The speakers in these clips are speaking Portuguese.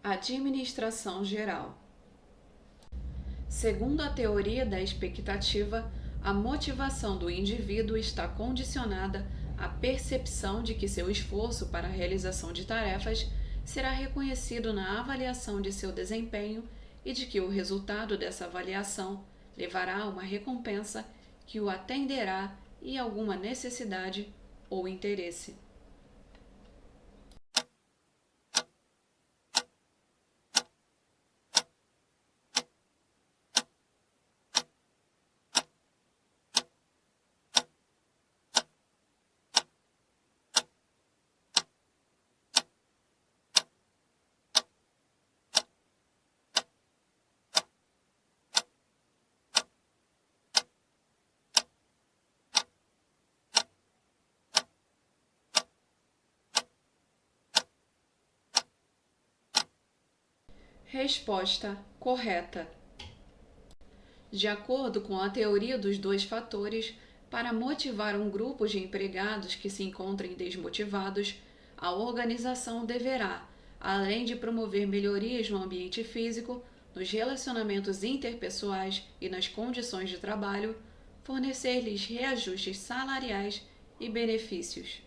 Administração geral. Segundo a teoria da expectativa, a motivação do indivíduo está condicionada à percepção de que seu esforço para a realização de tarefas será reconhecido na avaliação de seu desempenho e de que o resultado dessa avaliação levará a uma recompensa que o atenderá e alguma necessidade ou interesse. Resposta correta. De acordo com a teoria dos dois fatores, para motivar um grupo de empregados que se encontrem desmotivados, a organização deverá, além de promover melhorias no ambiente físico, nos relacionamentos interpessoais e nas condições de trabalho, fornecer-lhes reajustes salariais e benefícios.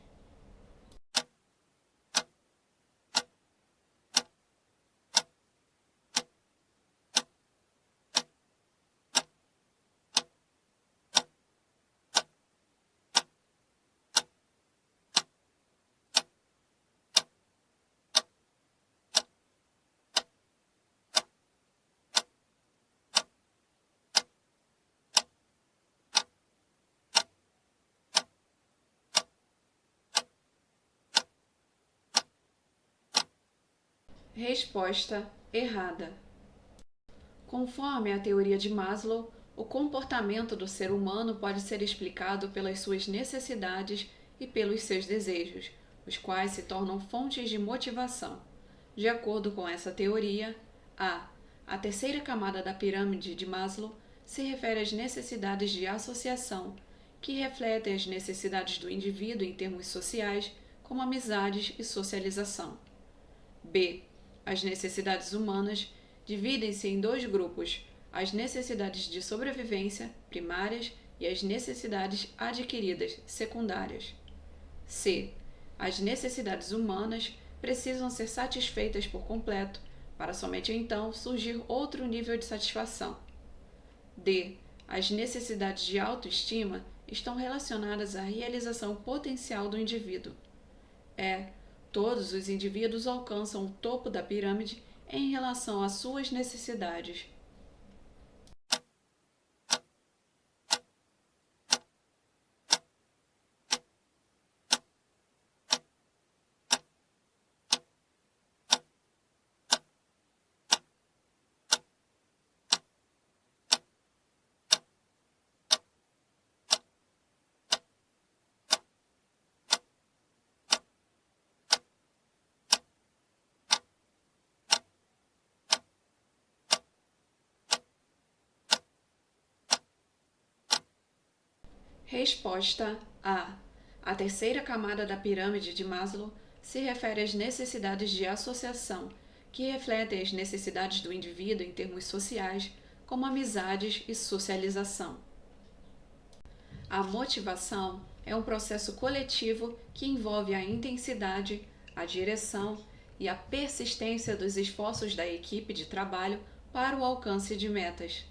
Resposta errada. Conforme a teoria de Maslow, o comportamento do ser humano pode ser explicado pelas suas necessidades e pelos seus desejos, os quais se tornam fontes de motivação. De acordo com essa teoria, a terceira camada da pirâmide de Maslow se refere às necessidades de associação, que refletem as necessidades do indivíduo em termos sociais, como amizades e socialização. B. As necessidades humanas dividem-se em dois grupos: as necessidades de sobrevivência, primárias, e as necessidades adquiridas, secundárias. C. As necessidades humanas precisam ser satisfeitas por completo, para somente então surgir outro nível de satisfação. D. As necessidades de autoestima estão relacionadas à realização potencial do indivíduo. Todos os indivíduos alcançam o topo da pirâmide em relação às suas necessidades. Resposta A. A terceira camada da pirâmide de Maslow se refere às necessidades de associação, que refletem as necessidades do indivíduo em termos sociais, como amizades e socialização. A motivação é um processo coletivo que envolve a intensidade, a direção e a persistência dos esforços da equipe de trabalho para o alcance de metas.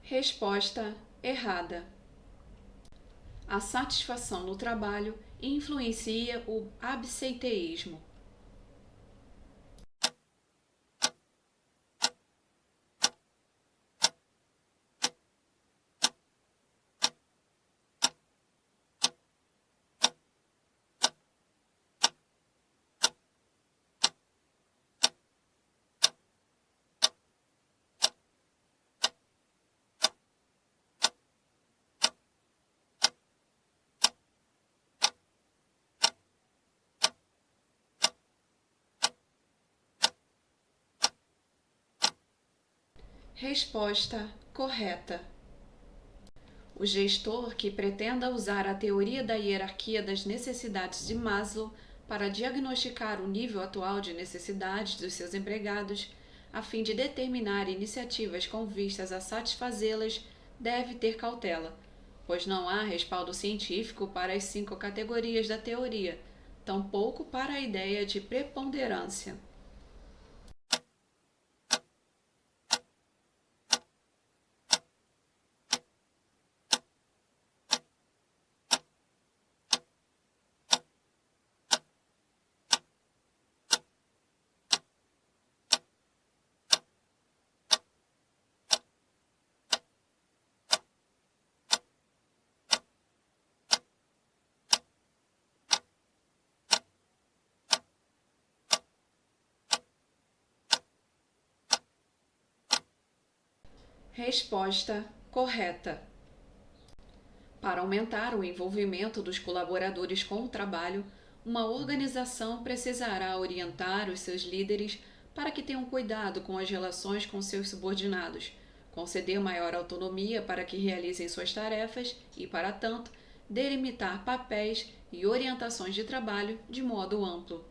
Resposta errada. A satisfação no trabalho influencia o absenteísmo. Resposta correta. O gestor que pretenda usar a teoria da hierarquia das necessidades de Maslow para diagnosticar o nível atual de necessidades dos seus empregados, a fim de determinar iniciativas com vistas a satisfazê-las, deve ter cautela, pois não há respaldo científico para as 5 categorias da teoria, tampouco para a ideia de preponderância. Resposta correta. Para aumentar o envolvimento dos colaboradores com o trabalho, uma organização precisará orientar os seus líderes para que tenham cuidado com as relações com seus subordinados, conceder maior autonomia para que realizem suas tarefas e, para tanto, delimitar papéis e orientações de trabalho de modo amplo.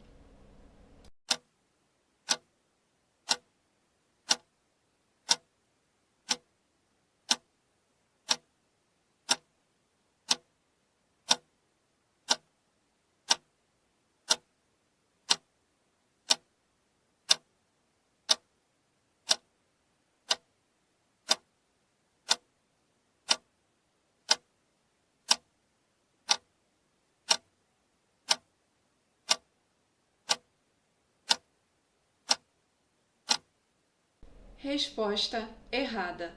Resposta errada.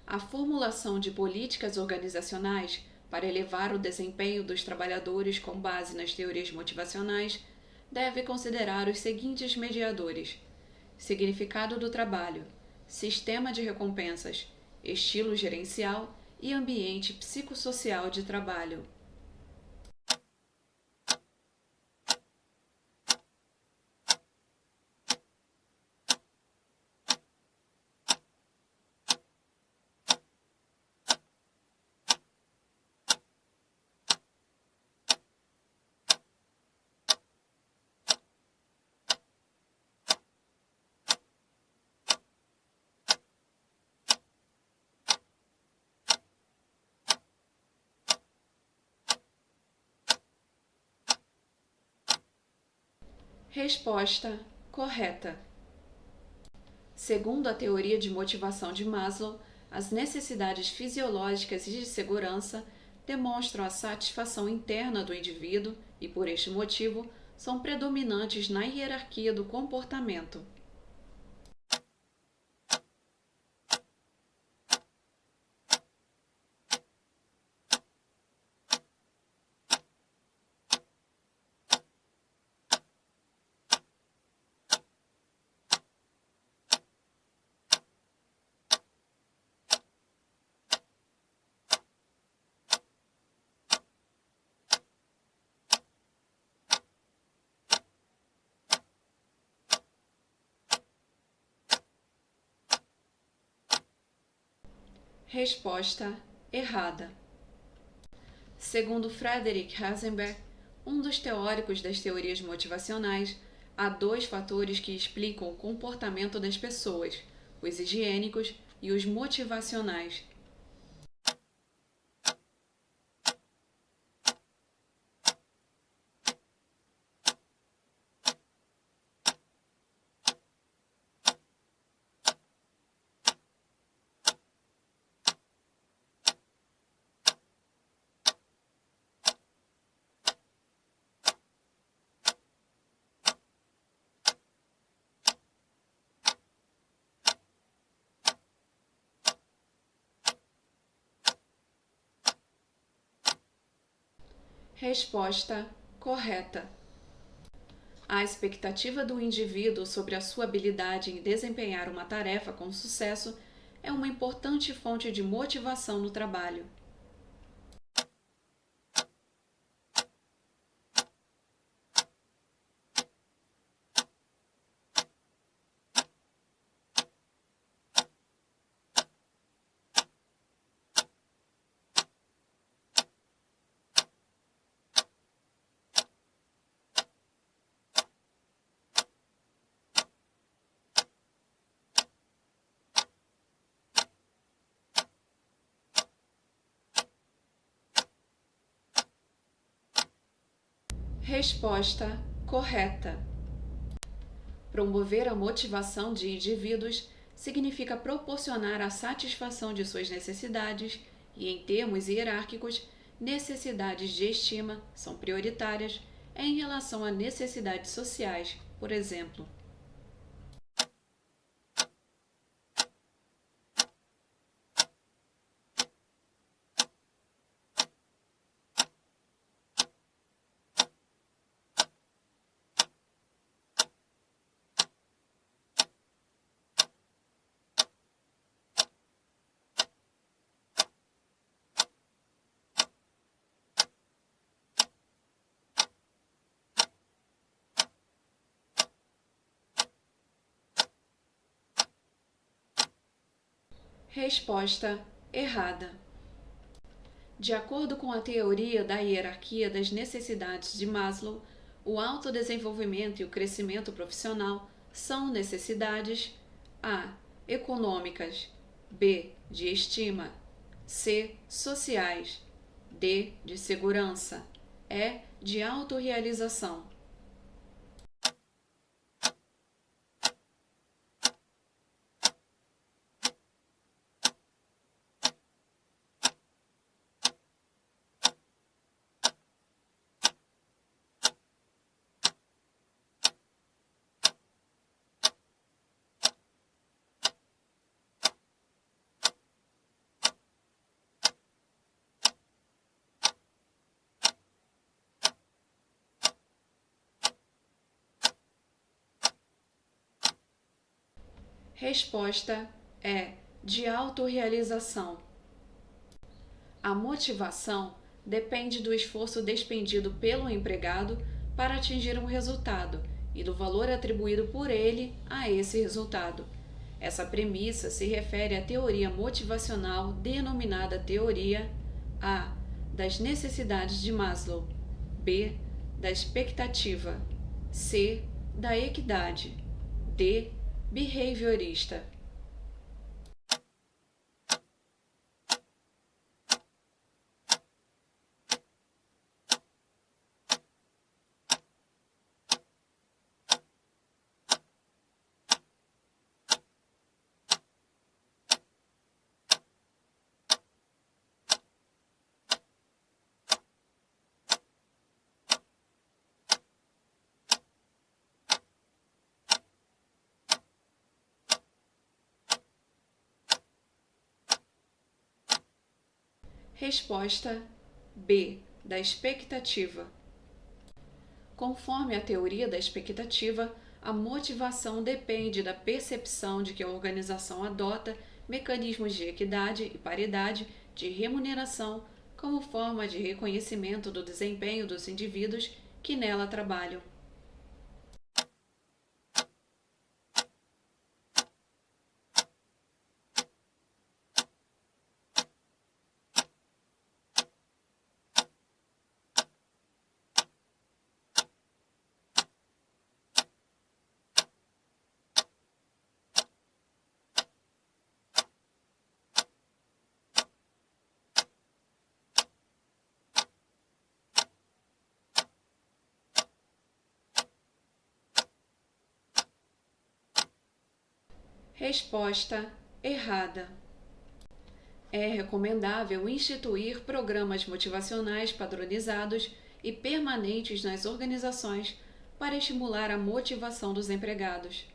A formulação de políticas organizacionais para elevar o desempenho dos trabalhadores com base nas teorias motivacionais deve considerar os seguintes mediadores: significado do trabalho, sistema de recompensas, estilo gerencial e ambiente psicossocial de trabalho. Resposta correta. Segundo a teoria de motivação de Maslow, as necessidades fisiológicas e de segurança demonstram a satisfação interna do indivíduo e, por este motivo, são predominantes na hierarquia do comportamento. Resposta errada. Segundo Frederick Heisenberg, um dos teóricos das teorias motivacionais, há 2 fatores que explicam o comportamento das pessoas: os higiênicos e os motivacionais. Resposta correta. A expectativa do indivíduo sobre a sua habilidade em desempenhar uma tarefa com sucesso é uma importante fonte de motivação no trabalho. Resposta correta. Promover a motivação de indivíduos significa proporcionar a satisfação de suas necessidades e, em termos hierárquicos, necessidades de estima são prioritárias em relação a necessidades sociais, por exemplo. Resposta errada. De acordo com a teoria da hierarquia das necessidades de Maslow, o autodesenvolvimento e o crescimento profissional são necessidades a. Econômicas, b. De estima, c. Sociais, d. De segurança, e. De autorrealização. Resposta é de autorrealização. A motivação depende do esforço despendido pelo empregado para atingir um resultado e do valor atribuído por ele a esse resultado. Essa premissa se refere à teoria motivacional denominada teoria A. Das necessidades de Maslow, B. Da expectativa, C. Da equidade, D. Behaviorista. Resposta B. Da expectativa. Conforme a teoria da expectativa, a motivação depende da percepção de que a organização adota mecanismos de equidade e paridade de remuneração como forma de reconhecimento do desempenho dos indivíduos que nela trabalham. Resposta errada. É recomendável instituir programas motivacionais padronizados e permanentes nas organizações para estimular a motivação dos empregados.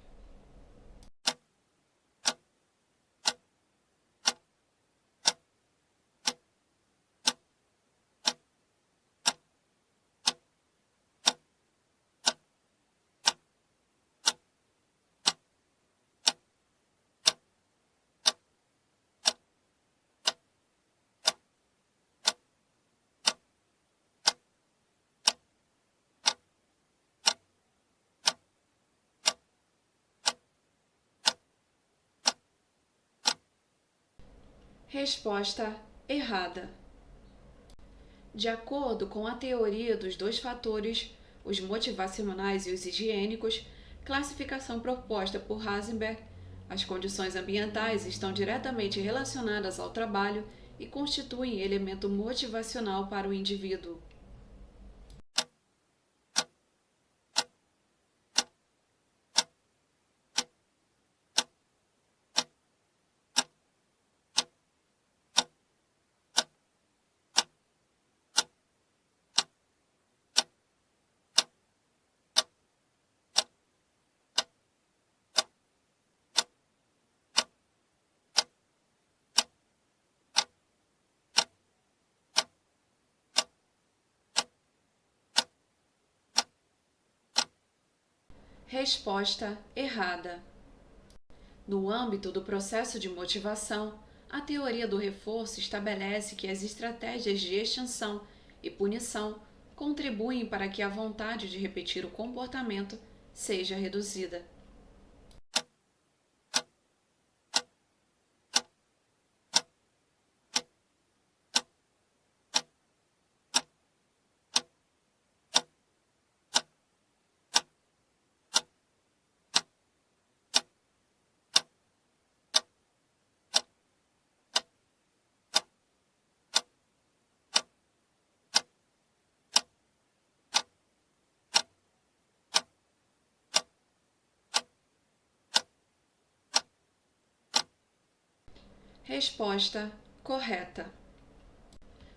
Resposta errada. De acordo com a teoria dos dois fatores, os motivacionais e os higiênicos, classificação proposta por Heisenberg, as condições ambientais estão diretamente relacionadas ao trabalho e constituem elemento motivacional para o indivíduo. Resposta errada. No âmbito do processo de motivação, a teoria do reforço estabelece que as estratégias de extinção e punição contribuem para que a vontade de repetir o comportamento seja reduzida. Resposta correta.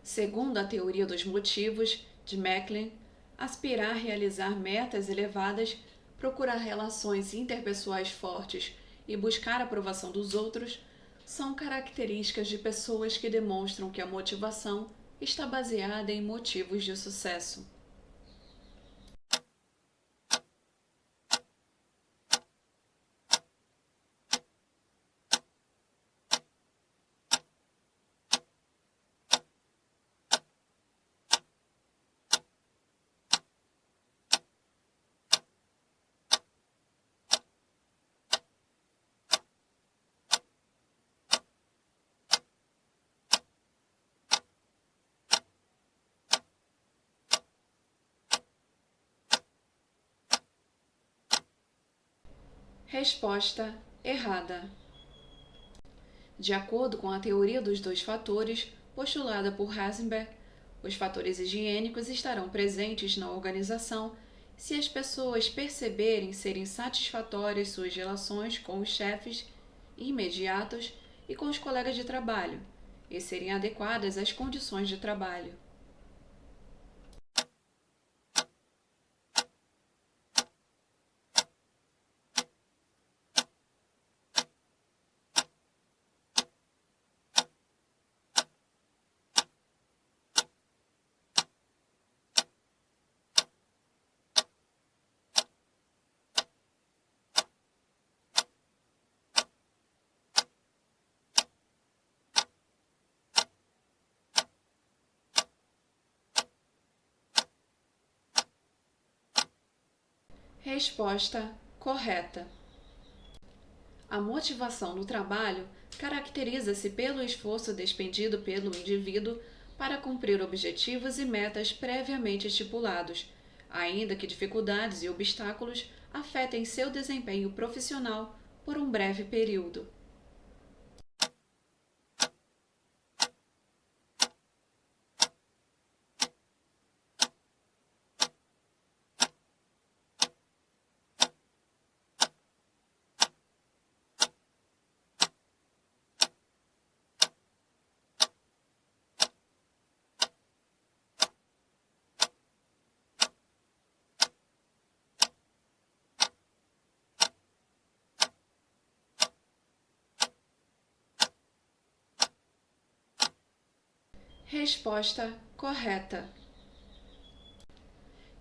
Segundo a teoria dos motivos de Macklin, aspirar a realizar metas elevadas, procurar relações interpessoais fortes e buscar a aprovação dos outros são características de pessoas que demonstram que a motivação está baseada em motivos de sucesso. Resposta errada. De acordo com a teoria dos dois fatores, postulada por Heisenberg, os fatores higiênicos estarão presentes na organização se as pessoas perceberem serem satisfatórias suas relações com os chefes imediatos e com os colegas de trabalho, e serem adequadas às condições de trabalho. Resposta correta. A motivação no trabalho caracteriza-se pelo esforço despendido pelo indivíduo para cumprir objetivos e metas previamente estipulados, ainda que dificuldades e obstáculos afetem seu desempenho profissional por um breve período. Resposta correta.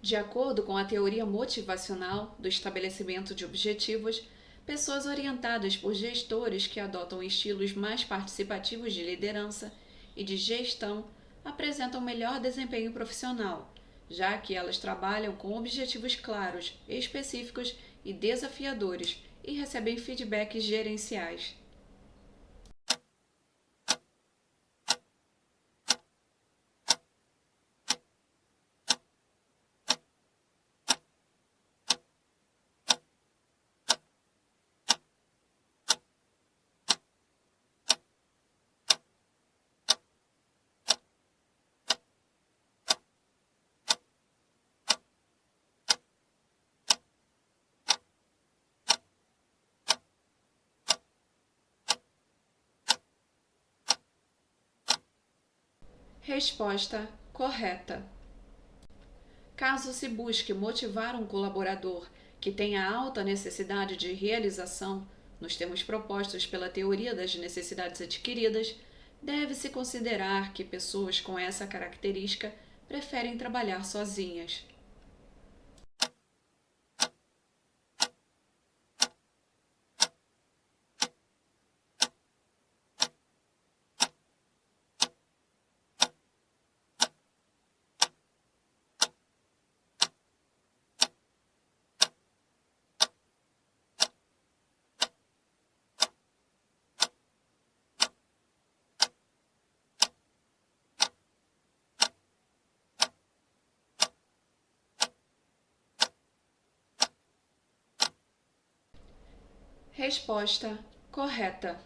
De acordo com a teoria motivacional do estabelecimento de objetivos, pessoas orientadas por gestores que adotam estilos mais participativos de liderança e de gestão apresentam melhor desempenho profissional, já que elas trabalham com objetivos claros, específicos e desafiadores e recebem feedbacks gerenciais. Resposta correta. Caso se busque motivar um colaborador que tenha alta necessidade de realização, nos termos propostos pela teoria das necessidades adquiridas, deve-se considerar que pessoas com essa característica preferem trabalhar sozinhas. Resposta correta.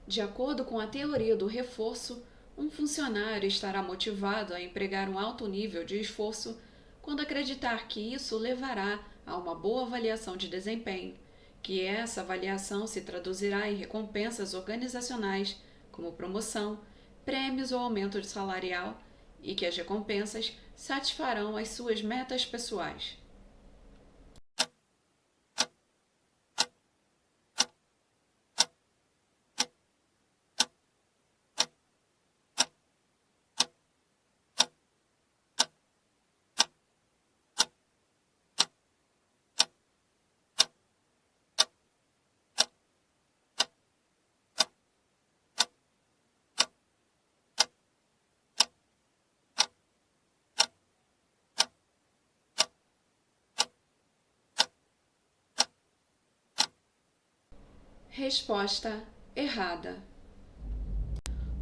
De acordo com a teoria do reforço, um funcionário estará motivado a empregar um alto nível de esforço quando acreditar que isso levará a uma boa avaliação de desempenho, que essa avaliação se traduzirá em recompensas organizacionais, como promoção, prêmios ou aumento salarial, e que as recompensas satisfarão as suas metas pessoais. Resposta errada.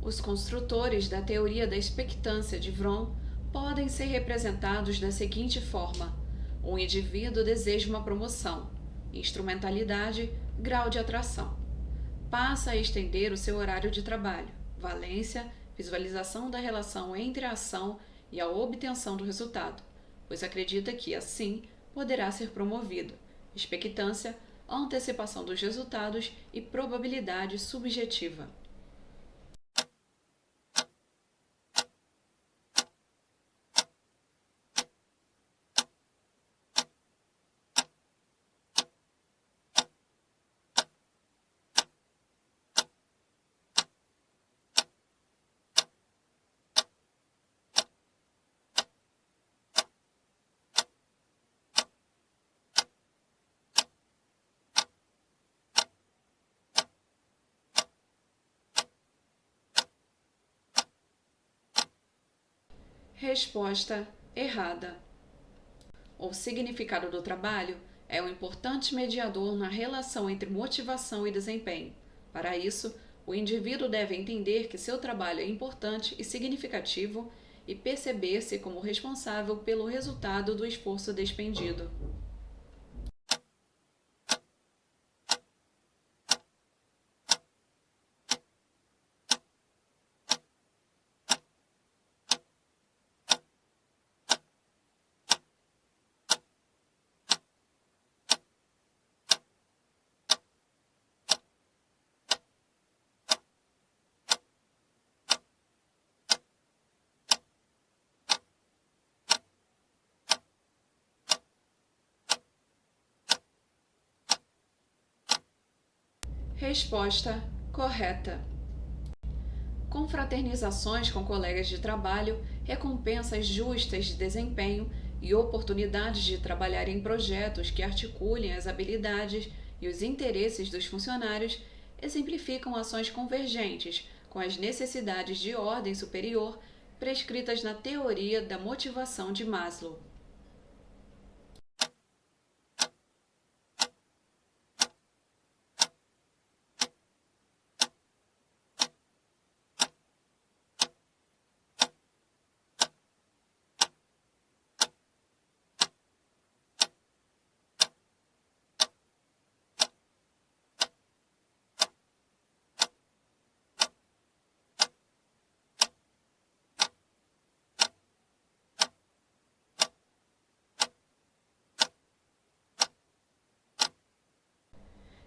Os construtores da teoria da expectância de Vroom podem ser representados da seguinte forma: um indivíduo deseja uma promoção, instrumentalidade, grau de atração. Passa a estender o seu horário de trabalho, valência, visualização da relação entre a ação e a obtenção do resultado, pois acredita que, assim, poderá ser promovido. Expectância, antecipação dos resultados e probabilidade subjetiva. Resposta errada. O significado do trabalho é um importante mediador na relação entre motivação e desempenho. Para isso, o indivíduo deve entender que seu trabalho é importante e significativo e perceber-se como responsável pelo resultado do esforço despendido. Resposta correta. Confraternizações com colegas de trabalho, recompensas justas de desempenho e oportunidades de trabalhar em projetos que articulem as habilidades e os interesses dos funcionários exemplificam ações convergentes com as necessidades de ordem superior prescritas na teoria da motivação de Maslow.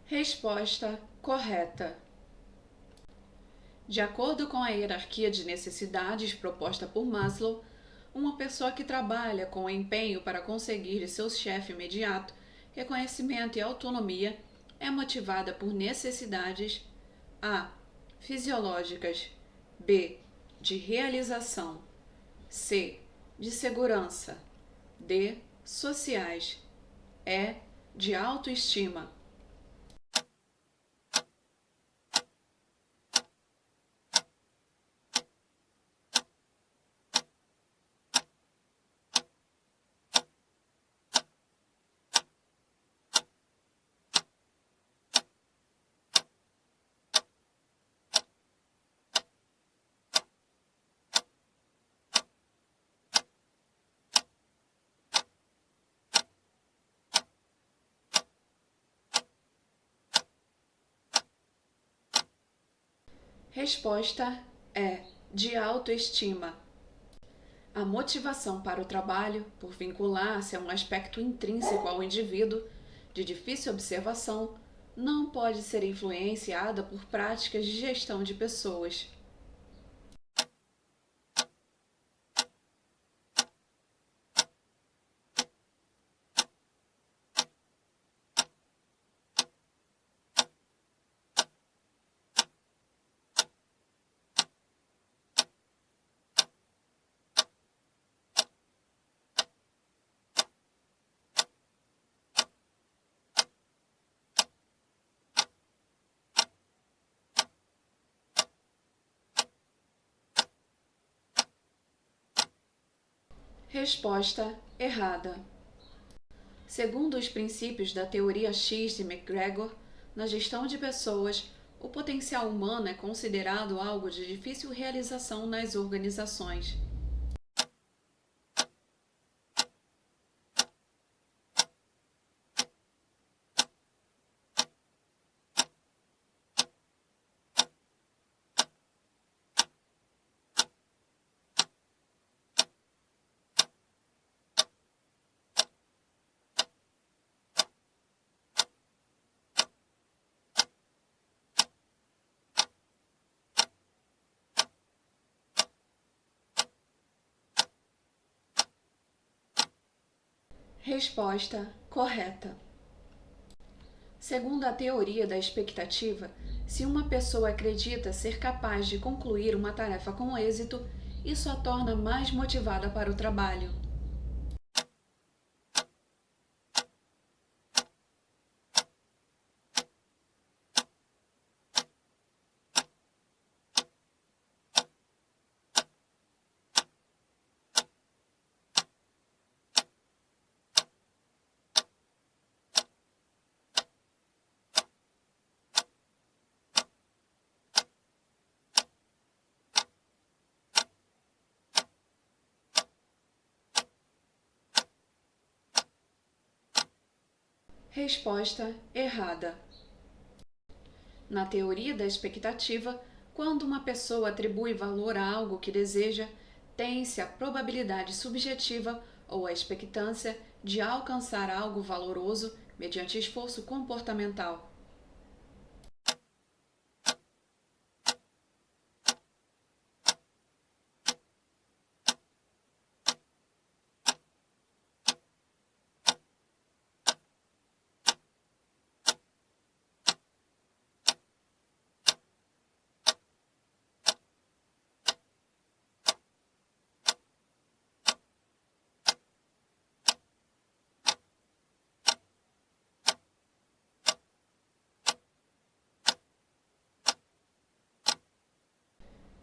Resposta correta. De acordo com a hierarquia de necessidades proposta por Maslow, uma pessoa que trabalha com empenho para conseguir de seu chefe imediato reconhecimento e autonomia é motivada por necessidades A. Fisiológicas, B. De realização, C. De segurança, D. Sociais, E. De autoestima. Resposta é de autoestima. A motivação para o trabalho, por vincular-se a um aspecto intrínseco ao indivíduo, de difícil observação, não pode ser influenciada por práticas de gestão de pessoas. Resposta errada. Segundo os princípios da teoria X de McGregor, na gestão de pessoas, o potencial humano é considerado algo de difícil realização nas organizações. Resposta correta. Segundo a teoria da expectativa, se uma pessoa acredita ser capaz de concluir uma tarefa com êxito, isso a torna mais motivada para o trabalho. Resposta errada. Na teoria da expectativa, quando uma pessoa atribui valor a algo que deseja, tem-se a probabilidade subjetiva ou a expectância de alcançar algo valoroso mediante esforço comportamental.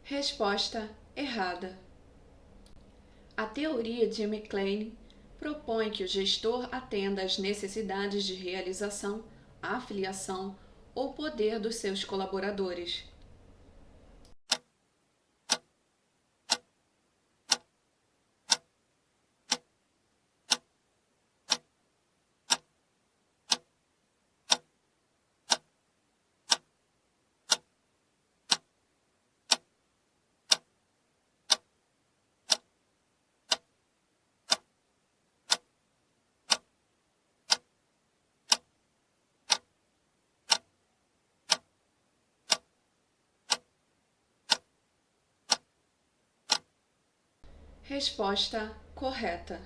Resposta errada. A teoria de McLean propõe que o gestor atenda às necessidades de realização, afiliação ou poder dos seus colaboradores. Resposta correta.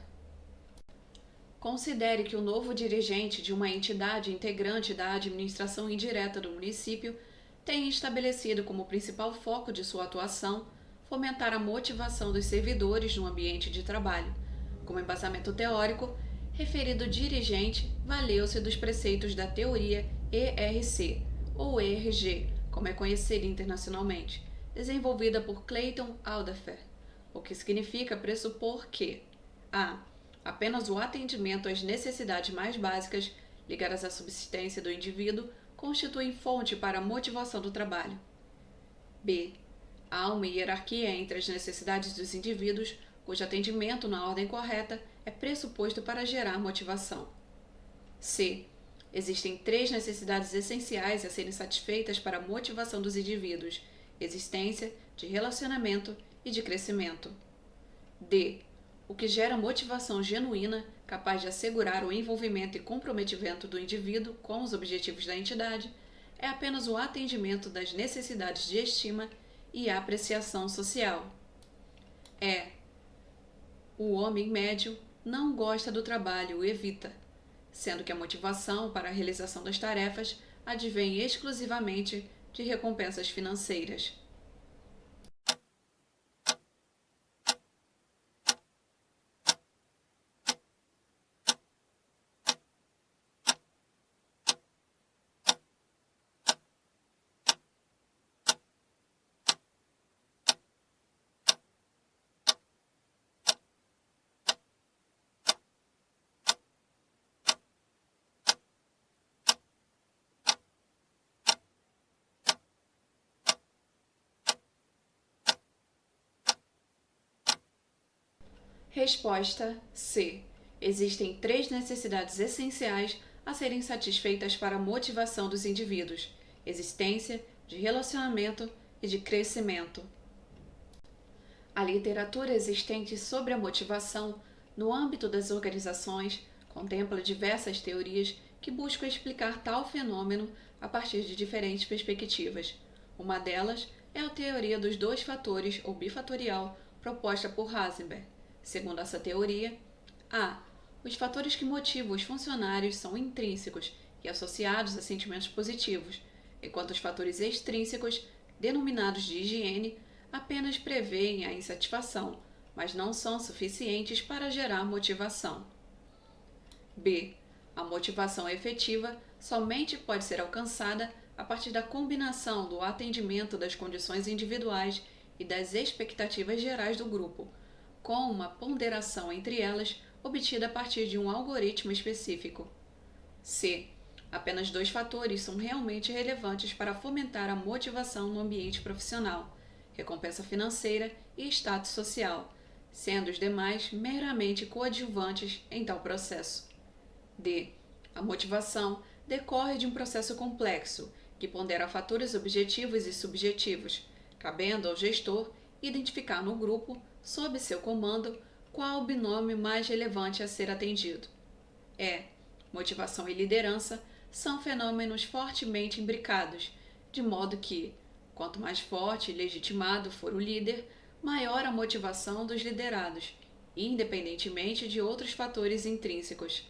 Considere que o novo dirigente de uma entidade integrante da administração indireta do município tem estabelecido como principal foco de sua atuação fomentar a motivação dos servidores no ambiente de trabalho. Como embasamento teórico, referido dirigente valeu-se dos preceitos da teoria ERC, ou ERG, como é conhecida internacionalmente, desenvolvida por Clayton Alderfer, o que significa pressupor que a. Apenas o atendimento às necessidades mais básicas, ligadas à subsistência do indivíduo, constitui fonte para a motivação do trabalho. B. Há uma hierarquia entre as necessidades dos indivíduos, cujo atendimento na ordem correta é pressuposto para gerar motivação. C. Existem 3 necessidades essenciais a serem satisfeitas para a motivação dos indivíduos, existência, de relacionamento e de crescimento. D. O que gera motivação genuína, capaz de assegurar o envolvimento e comprometimento do indivíduo com os objetivos da entidade, é apenas o atendimento das necessidades de estima e apreciação social. E. O homem médio não gosta do trabalho, o evita, sendo que a motivação para a realização das tarefas advém exclusivamente de recompensas financeiras. Resposta C. Existem 3 necessidades essenciais a serem satisfeitas para a motivação dos indivíduos: existência, de relacionamento e de crescimento. A literatura existente sobre a motivação no âmbito das organizações contempla diversas teorias que buscam explicar tal fenômeno a partir de diferentes perspectivas. Uma delas é a teoria dos 2 fatores ou bifatorial proposta por Heisenberg. Segundo essa teoria, os fatores que motivam os funcionários são intrínsecos e associados a sentimentos positivos, enquanto os fatores extrínsecos, denominados de higiene, apenas prevêem a insatisfação, mas não são suficientes para gerar motivação. B. A motivação efetiva somente pode ser alcançada a partir da combinação do atendimento das condições individuais e das expectativas gerais do grupo, com uma ponderação entre elas obtida a partir de um algoritmo específico. C. Apenas 2 fatores são realmente relevantes para fomentar a motivação no ambiente profissional: recompensa financeira e status social, sendo os demais meramente coadjuvantes em tal processo. D. A motivação decorre de um processo complexo, que pondera fatores objetivos e subjetivos, cabendo ao gestor identificar no grupo, sob seu comando, qual o binômio mais relevante a ser atendido. Motivação e liderança são fenômenos fortemente imbricados, de modo que, quanto mais forte e legitimado for o líder, maior a motivação dos liderados, independentemente de outros fatores intrínsecos.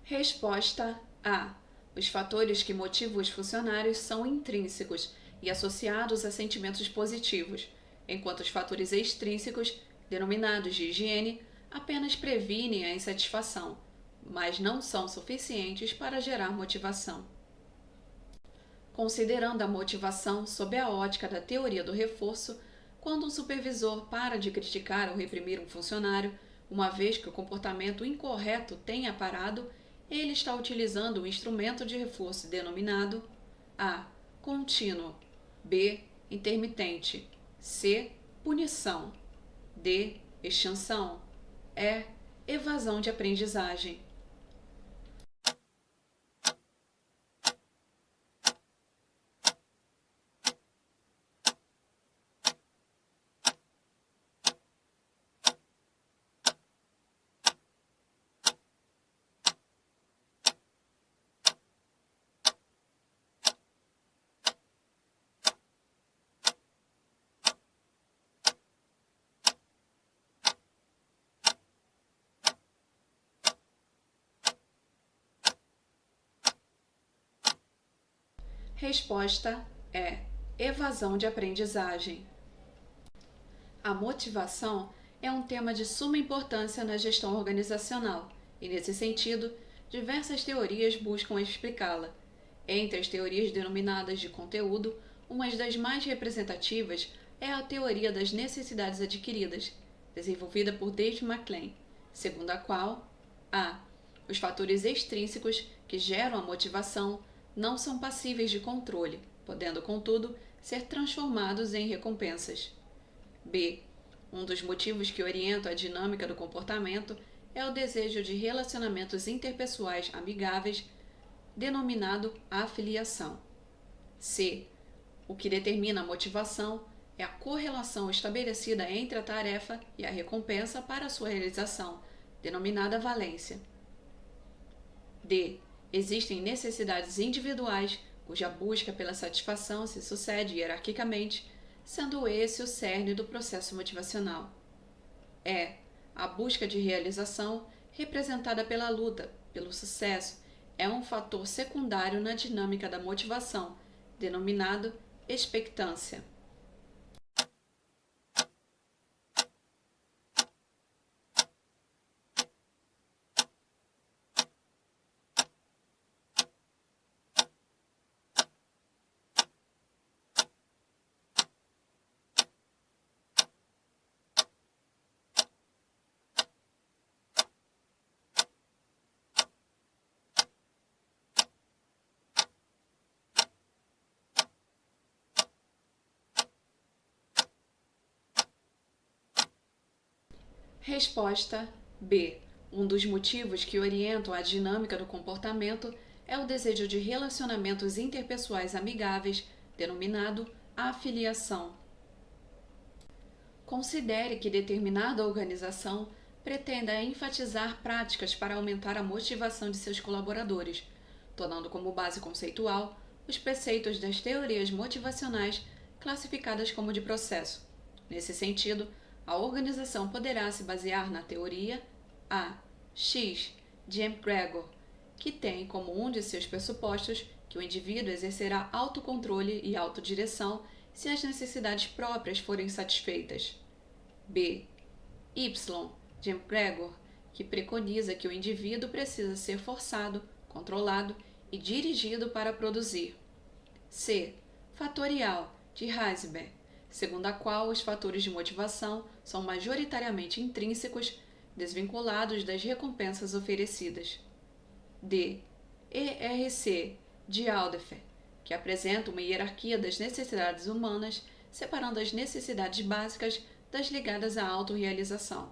Resposta A. Os fatores que motivam os funcionários são intrínsecos e associados a sentimentos positivos, enquanto os fatores extrínsecos, denominados de higiene, apenas previnem a insatisfação, mas não são suficientes para gerar motivação. Considerando a motivação sob a ótica da teoria do reforço, quando um supervisor para de criticar ou reprimir um funcionário, uma vez que o comportamento incorreto tenha parado, ele está utilizando um instrumento de reforço denominado A. Contínuo, B. Intermitente, C. Punição, D. Extinção, E. Evasão de aprendizagem. Resposta é evasão de aprendizagem. A motivação é um tema de suma importância na gestão organizacional e, nesse sentido, Diversas teorias buscam explicá-la. Entre as teorias denominadas de conteúdo, uma das mais representativas é a teoria das necessidades adquiridas, desenvolvida por David MacLean, segundo a qual a. Os fatores extrínsecos que geram a motivação não são passíveis de controle, podendo, contudo, ser transformados em recompensas. B. Um dos motivos que orientam a dinâmica do comportamento é o desejo de relacionamentos interpessoais amigáveis, denominado afiliação. C. O que determina a motivação é a correlação estabelecida entre a tarefa e a recompensa para sua realização, denominada valência. D. Existem necessidades individuais cuja busca pela satisfação se sucede hierarquicamente, sendo esse o cerne do processo motivacional. E. A busca de realização, representada pela luta pelo sucesso, é um fator secundário na dinâmica da motivação, denominado expectância. Resposta B. Um dos motivos que orientam a dinâmica do comportamento é o desejo de relacionamentos interpessoais amigáveis, denominado afiliação. Considere que determinada organização pretenda enfatizar práticas para aumentar a motivação de seus colaboradores, tomando como base conceitual os preceitos das teorias motivacionais classificadas como de processo. Nesse sentido, a organização poderá se basear na teoria A. X. de McGregor, que tem como um de seus pressupostos que o indivíduo exercerá autocontrole e autodireção se as necessidades próprias forem satisfeitas. B. Y. de McGregor, que preconiza que o indivíduo precisa ser forçado, controlado e dirigido para produzir. C. Fatorial, de Heisberg, segundo a qual os fatores de motivação são majoritariamente intrínsecos, desvinculados das recompensas oferecidas. D. ERC, de Alderfer, que apresenta uma hierarquia das necessidades humanas, separando as necessidades básicas das ligadas à autorrealização.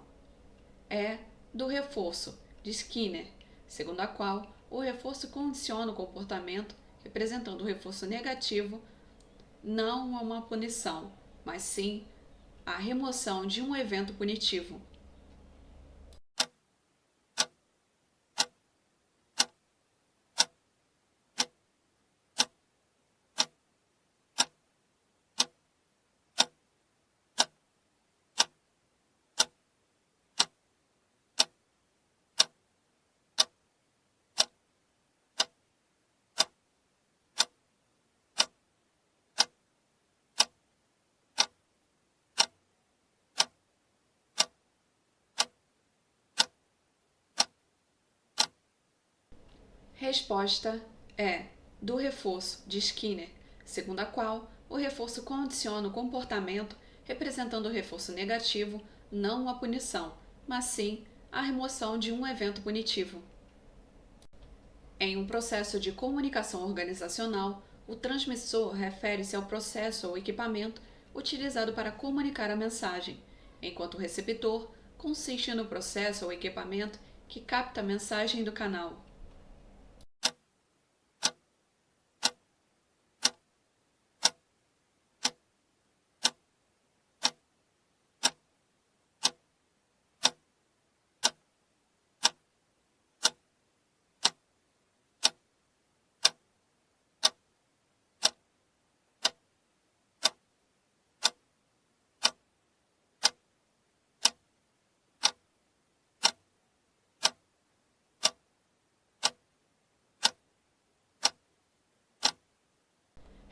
E. Do reforço, de Skinner, segundo a qual o reforço condiciona o comportamento, representando o reforço negativo, não a uma punição, mas sim a remoção de um evento punitivo. Resposta é do reforço, de Skinner, segundo a qual o reforço condiciona o comportamento, representando o reforço negativo, não a punição, mas sim a remoção de um evento punitivo. Em um processo de comunicação organizacional, o transmissor refere-se ao processo ou equipamento utilizado para comunicar a mensagem, enquanto o receptor consiste no processo ou equipamento que capta a mensagem do canal.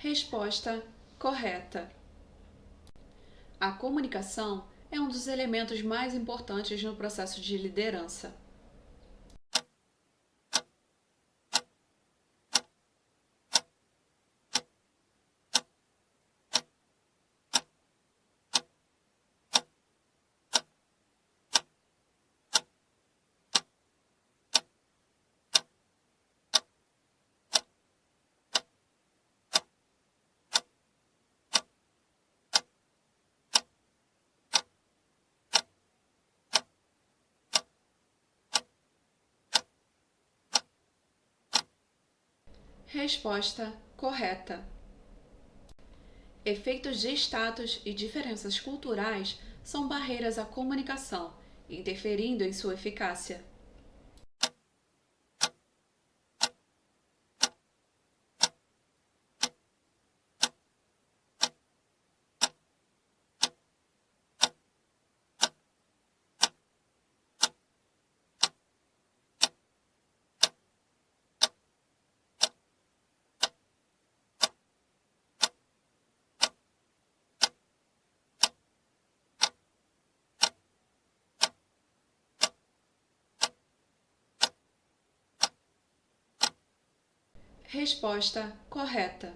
Resposta correta. A comunicação é um dos elementos mais importantes no processo de liderança. Resposta correta. Efeitos de status e diferenças culturais são barreiras à comunicação, interferindo em sua eficácia. Resposta correta.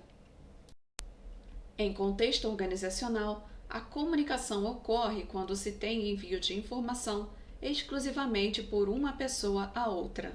Em contexto organizacional, a comunicação ocorre quando se tem envio de informação exclusivamente por uma pessoa a outra.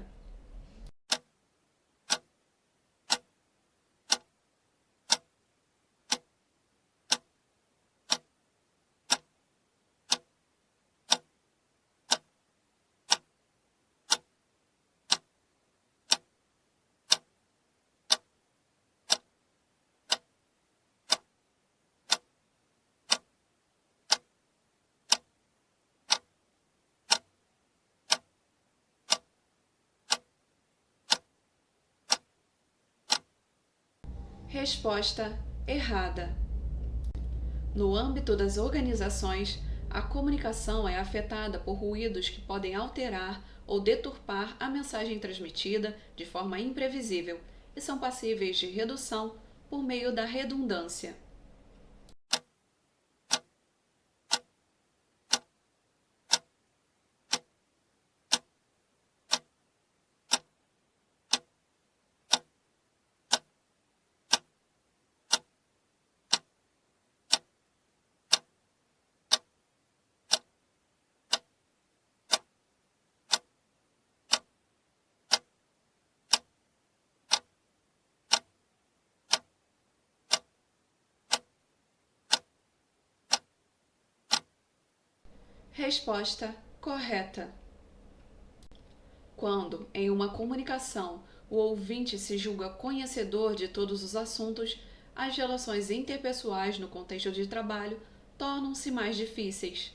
Resposta errada. No âmbito das organizações, a comunicação é afetada por ruídos que podem alterar ou deturpar a mensagem transmitida de forma imprevisível e são passíveis de redução por meio da redundância. Resposta correta. Quando, em uma comunicação, o ouvinte se julga conhecedor de todos os assuntos, as relações interpessoais no contexto de trabalho tornam-se mais difíceis.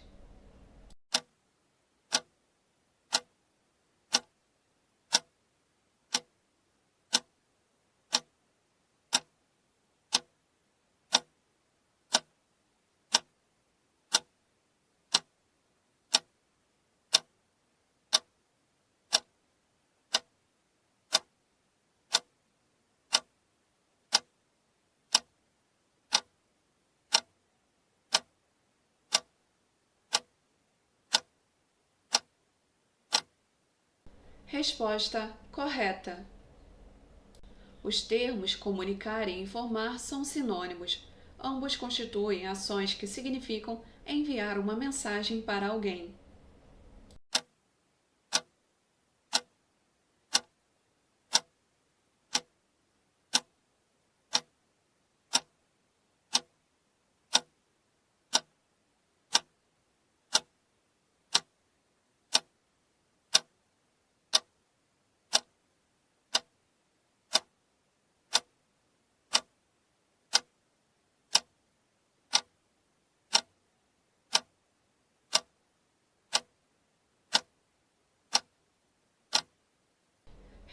Resposta correta. Os termos comunicar e informar são sinônimos. Ambos constituem ações que significam enviar uma mensagem para alguém.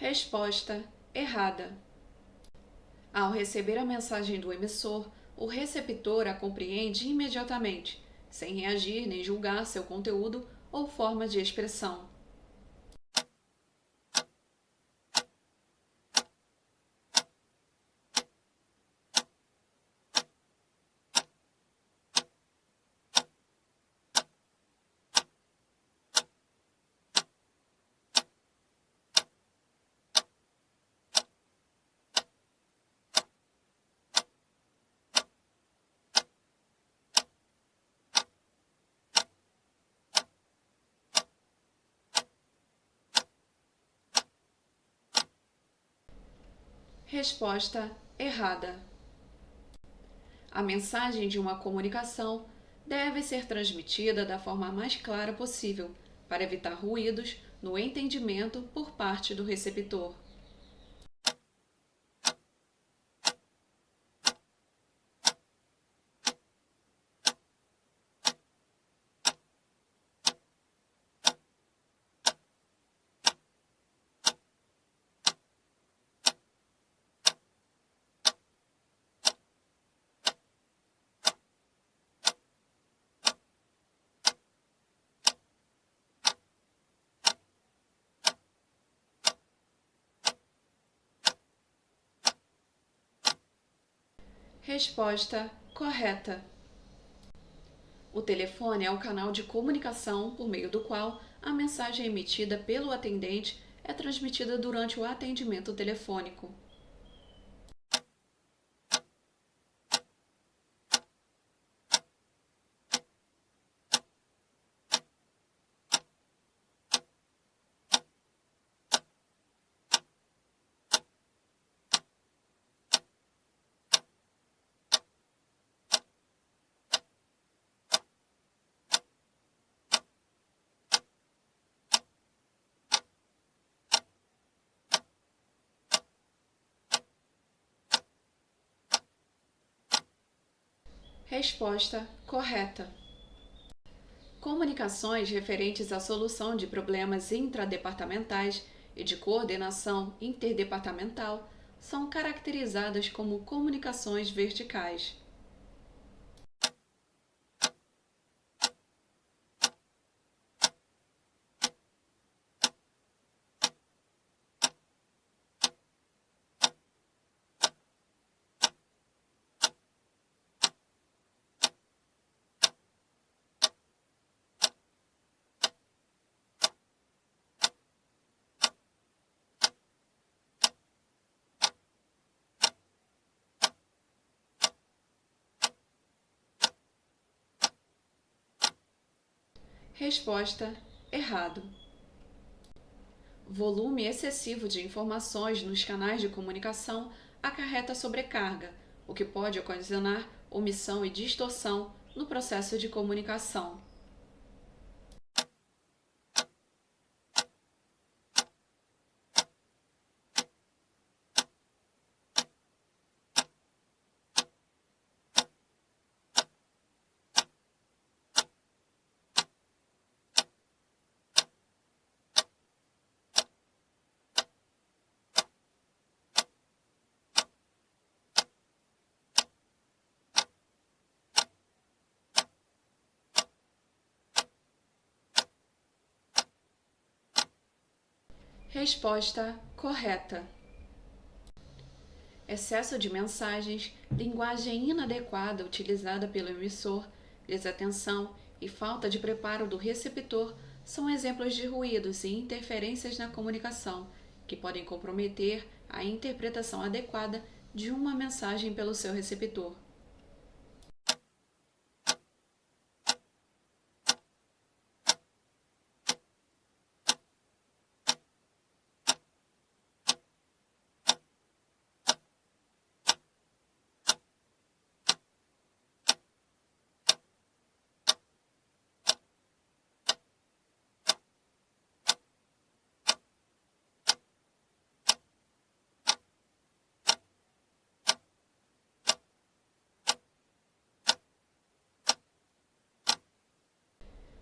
Resposta errada. Ao receber a mensagem do emissor, o receptor a compreende imediatamente, sem reagir nem julgar seu conteúdo ou forma de expressão. Resposta errada. A mensagem de uma comunicação deve ser transmitida da forma mais clara possível, para evitar ruídos no entendimento por parte do receptor. Resposta correta. O telefone é o canal de comunicação por meio do qual a mensagem emitida pelo atendente é transmitida durante o atendimento telefônico. Resposta correta. Comunicações referentes à solução de problemas intradepartamentais e de coordenação interdepartamental são caracterizadas como comunicações verticais. Resposta errado. Volume excessivo de informações nos canais de comunicação acarreta sobrecarga, o que pode ocasionar omissão e distorção no processo de comunicação. Resposta correta. Excesso de mensagens, linguagem inadequada utilizada pelo emissor, desatenção e falta de preparo do receptor são exemplos de ruídos e interferências na comunicação que podem comprometer a interpretação adequada de uma mensagem pelo seu receptor.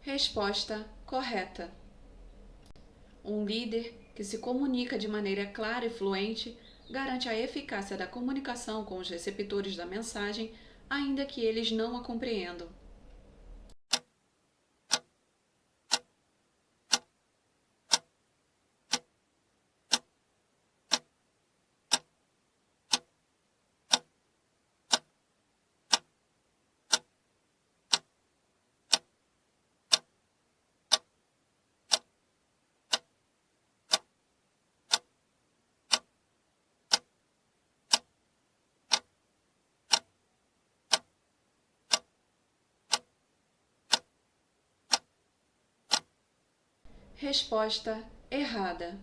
Resposta correta. Um líder que se comunica de maneira clara e fluente garante a eficácia da comunicação com os receptores da mensagem, ainda que eles não a compreendam. Resposta errada.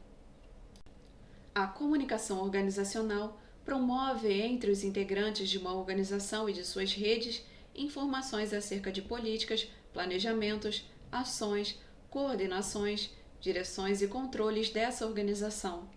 A comunicação organizacional promove entre os integrantes de uma organização e de suas redes informações acerca de políticas, planejamentos, ações, coordenações, direções e controles dessa organização.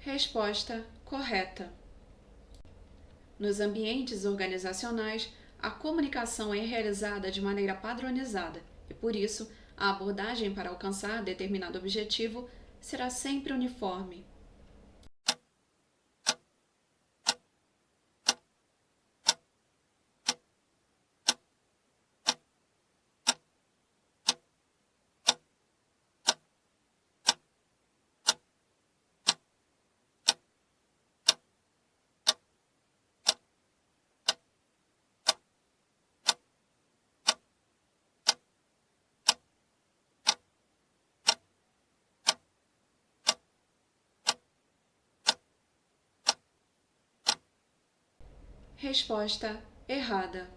Resposta correta. Nos ambientes organizacionais, a comunicação é realizada de maneira padronizada e, por isso, a abordagem para alcançar determinado objetivo será sempre uniforme. Resposta errada.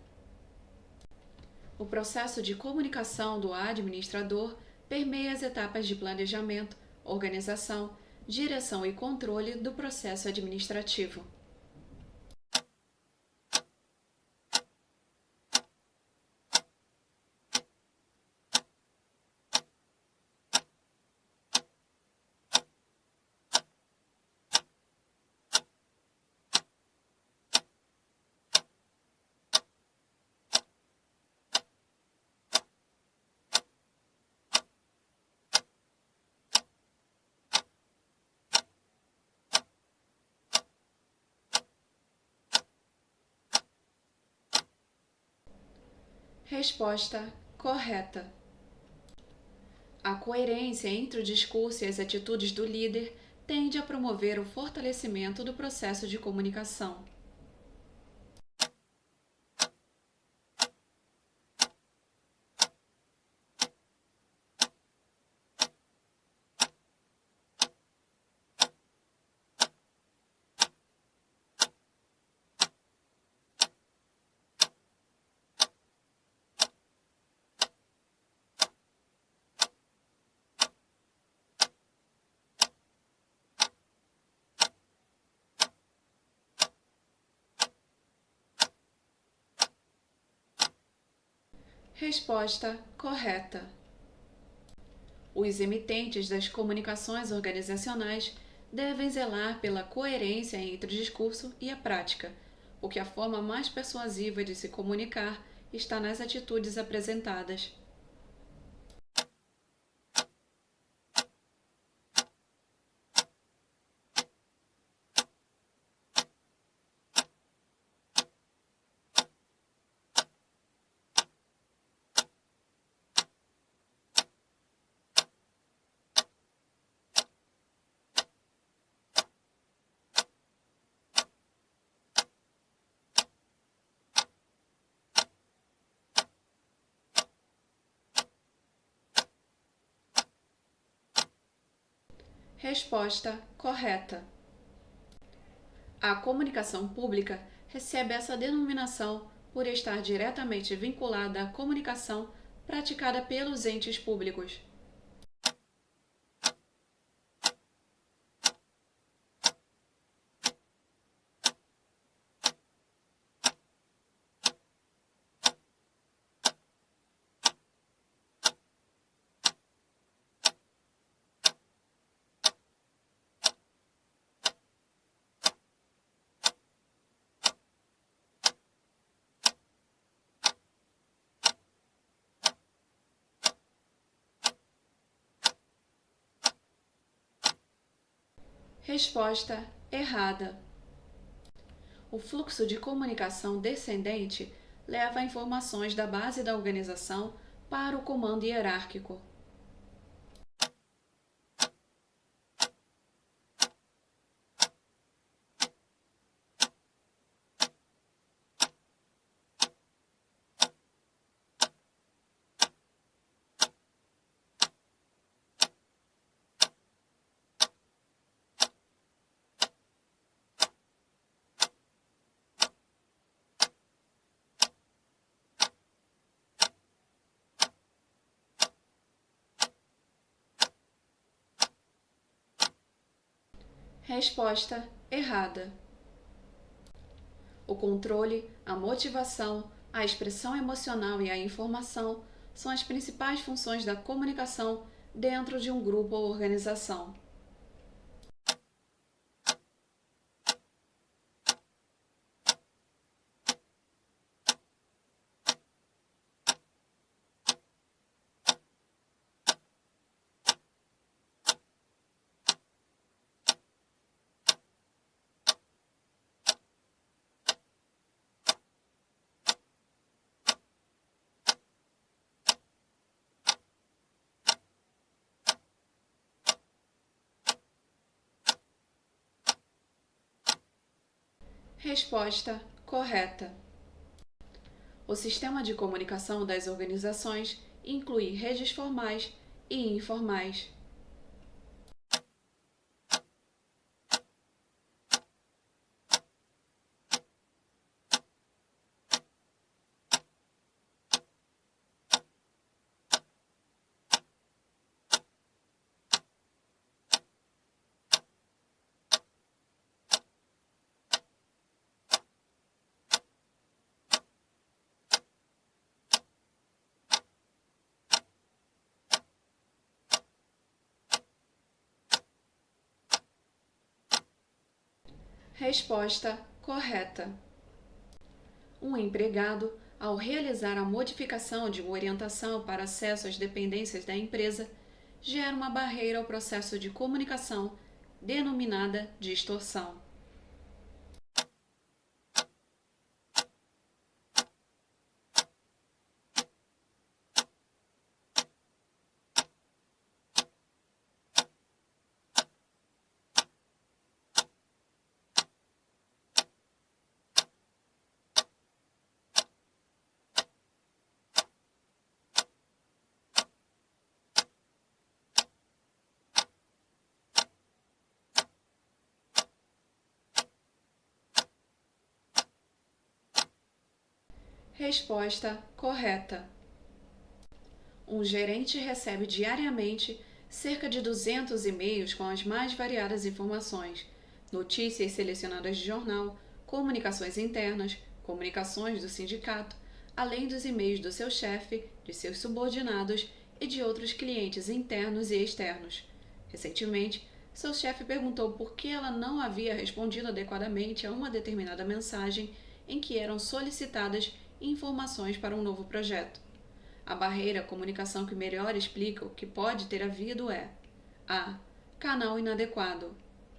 O processo de comunicação do administrador permeia as etapas de planejamento, organização, direção e controle do processo administrativo. Resposta correta. A coerência entre o discurso e as atitudes do líder tende a promover o fortalecimento do processo de comunicação. Resposta correta. Os emitentes das comunicações organizacionais devem zelar pela coerência entre o discurso e a prática, porque a forma mais persuasiva de se comunicar está nas atitudes apresentadas. Resposta correta. A comunicação pública recebe essa denominação por estar diretamente vinculada à comunicação praticada pelos entes públicos. Resposta errada. O fluxo de comunicação descendente leva informações da base da organização para o comando hierárquico. Resposta errada. O controle, a motivação, a expressão emocional e a informação são as principais funções da comunicação dentro de um grupo ou organização. Resposta correta. O sistema de comunicação das organizações inclui redes formais e informais. Resposta correta. Um empregado, ao realizar a modificação de uma orientação para acesso às dependências da empresa, gera uma barreira ao processo de comunicação, denominada distorção. Resposta correta. Um gerente recebe diariamente cerca de 200 e-mails com as mais variadas informações, notícias selecionadas de jornal, comunicações internas, comunicações do sindicato, além dos e-mails do seu chefe, de seus subordinados e de outros clientes internos e externos. Recentemente, seu chefe perguntou por que ela não havia respondido adequadamente a uma determinada mensagem em que eram solicitadas informações para um novo projeto. A barreira à comunicação que melhor explica o que pode ter havido é: A. Canal inadequado.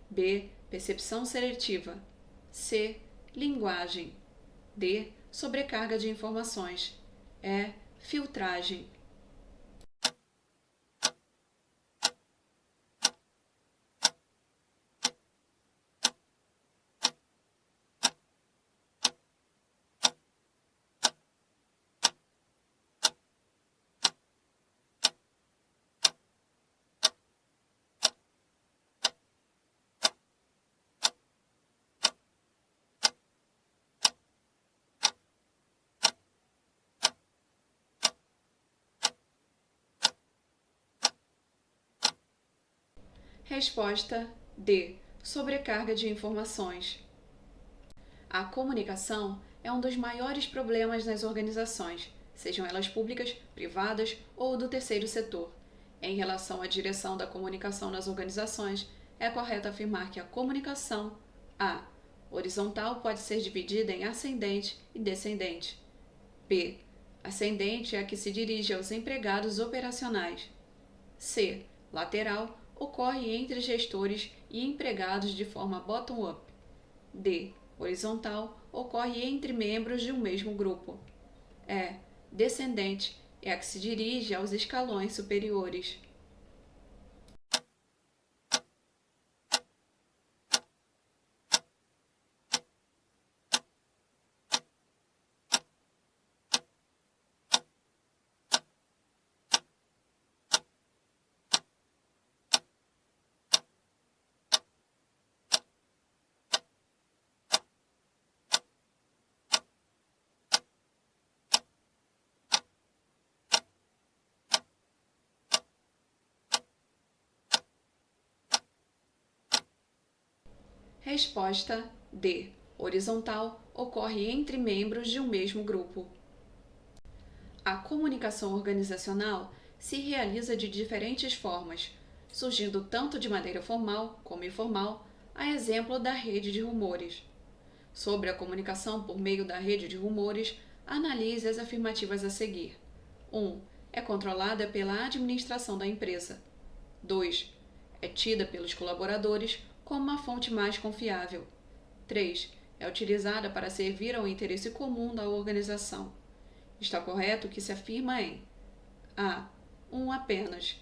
B. Percepção seletiva. C. Linguagem. D. Sobrecarga de informações. E. Filtragem. Resposta D. Sobrecarga de informações. A comunicação é um dos maiores problemas nas organizações, sejam elas públicas, privadas ou do terceiro setor. Em relação à direção da comunicação nas organizações, é correto afirmar que a comunicação A. Horizontal pode ser dividida em ascendente e descendente. B. Ascendente é a que se dirige aos empregados operacionais. C. Lateral ocorre entre gestores e empregados de forma bottom-up. D. Horizontal ocorre entre membros de um mesmo grupo. E. Descendente é a que se dirige aos escalões superiores. Resposta D. Horizontal ocorre entre membros de um mesmo grupo. A comunicação organizacional se realiza de diferentes formas, surgindo tanto de maneira formal como informal, a exemplo da rede de rumores. Sobre a comunicação por meio da rede de rumores, analise as afirmativas a seguir. 1. É controlada pela administração da empresa. 2. É tida pelos colaboradores como uma fonte mais confiável. 3. É utilizada para servir ao interesse comum da organização. Está correto o que se afirma em A. 1 apenas.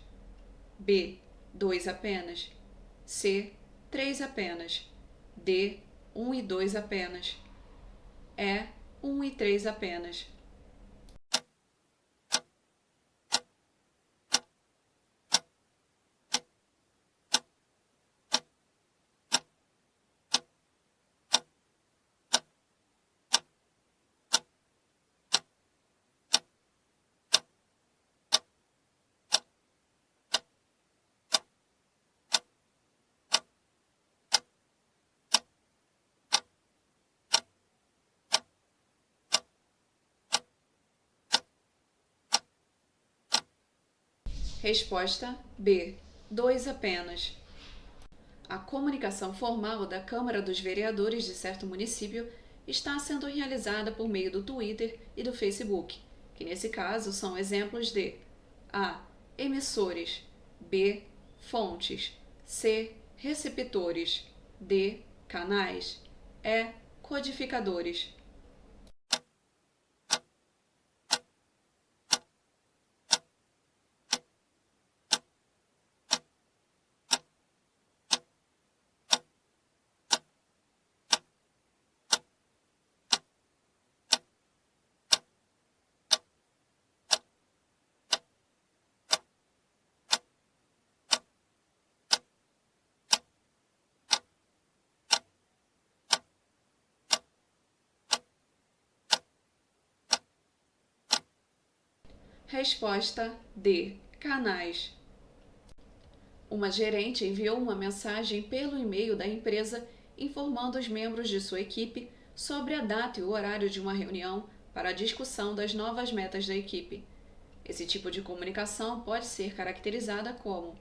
B. 2 apenas. C. 3 apenas. D. 1 e 2 apenas. É 1 e 3 apenas. Resposta B. 2 apenas. A comunicação formal da Câmara dos Vereadores de certo município está sendo realizada por meio do Twitter e do Facebook, que nesse caso são exemplos de A. Emissores, B. Fontes, C. Receptores, D. Canais, E. Codificadores. Resposta D. Canais. Uma gerente enviou uma mensagem pelo e-mail da empresa informando os membros de sua equipe sobre a data e o horário de uma reunião para a discussão das novas metas da equipe. Esse tipo de comunicação pode ser caracterizada como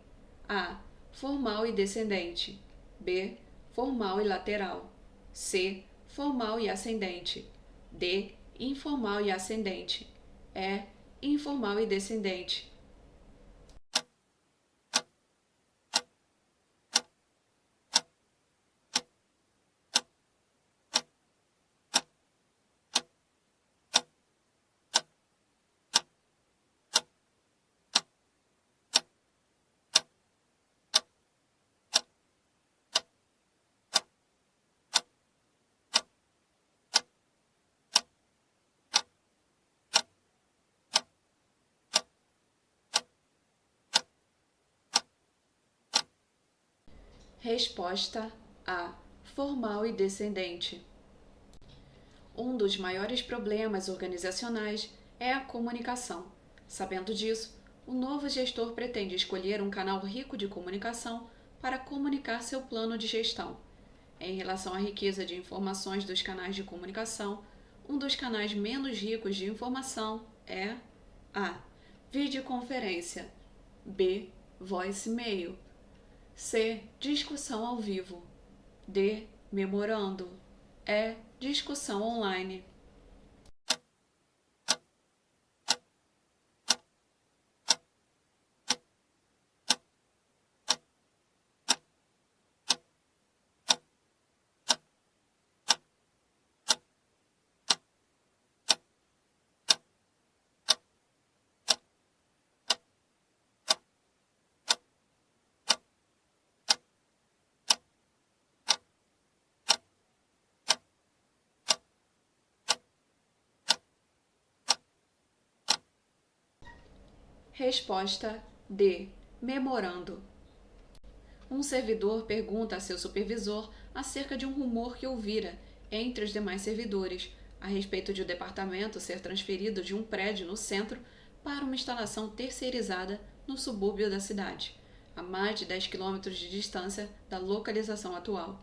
A. Formal e descendente, B. Formal e lateral, C. Formal e ascendente, D. Informal e ascendente, E. Informal e descendente. Resposta A. Formal e descendente. Um dos maiores problemas organizacionais é a comunicação. Sabendo disso, o novo gestor pretende escolher um canal rico de comunicação para comunicar seu plano de gestão. Em relação à riqueza de informações dos canais de comunicação, um dos canais menos ricos de informação é A. Videoconferência, B. Voicemail, C. Discussão ao vivo, D. Memorando, E. Discussão online. Resposta D. Memorando. Um servidor pergunta a seu supervisor acerca de um rumor que ouvira entre os demais servidores a respeito de o departamento ser transferido de um prédio no centro para uma instalação terceirizada no subúrbio da cidade, a mais de 10 quilômetros de distância da localização atual.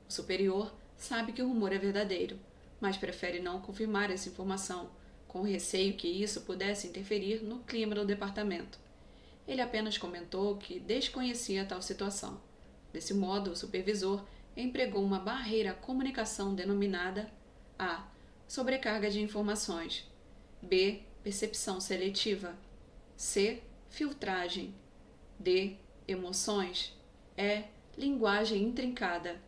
O superior sabe que o rumor é verdadeiro, mas prefere não confirmar essa informação, com receio que isso pudesse interferir no clima do departamento. Ele apenas comentou que desconhecia tal situação. Desse modo, o supervisor empregou uma barreira à comunicação denominada A. Sobrecarga de informações, B. Percepção seletiva, C. Filtragem, D. Emoções, E. Linguagem intrincada.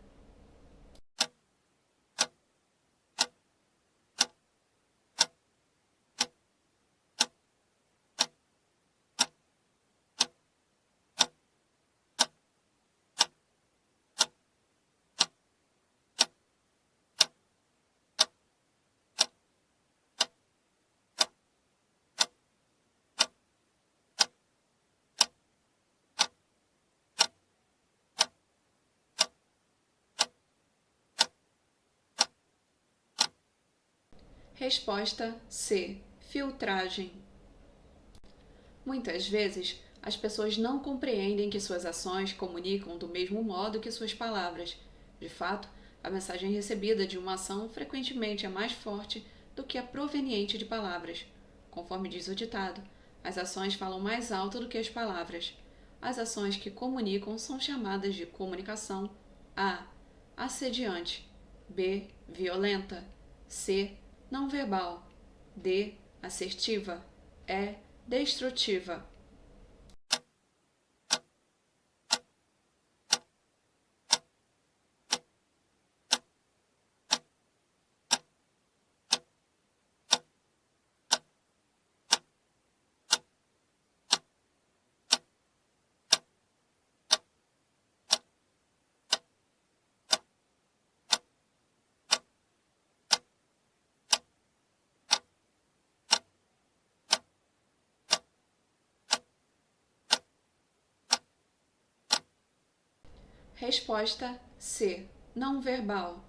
Resposta C. Filtragem. Muitas vezes, as pessoas não compreendem que suas ações comunicam do mesmo modo que suas palavras. De fato, a mensagem recebida de uma ação frequentemente é mais forte do que a proveniente de palavras. Conforme diz o ditado, as ações falam mais alto do que as palavras. As ações que comunicam são chamadas de comunicação. A. Assediante. B. Violenta. C. Não verbal. D. Assertiva. E. Destrutiva. Resposta C. Não verbal.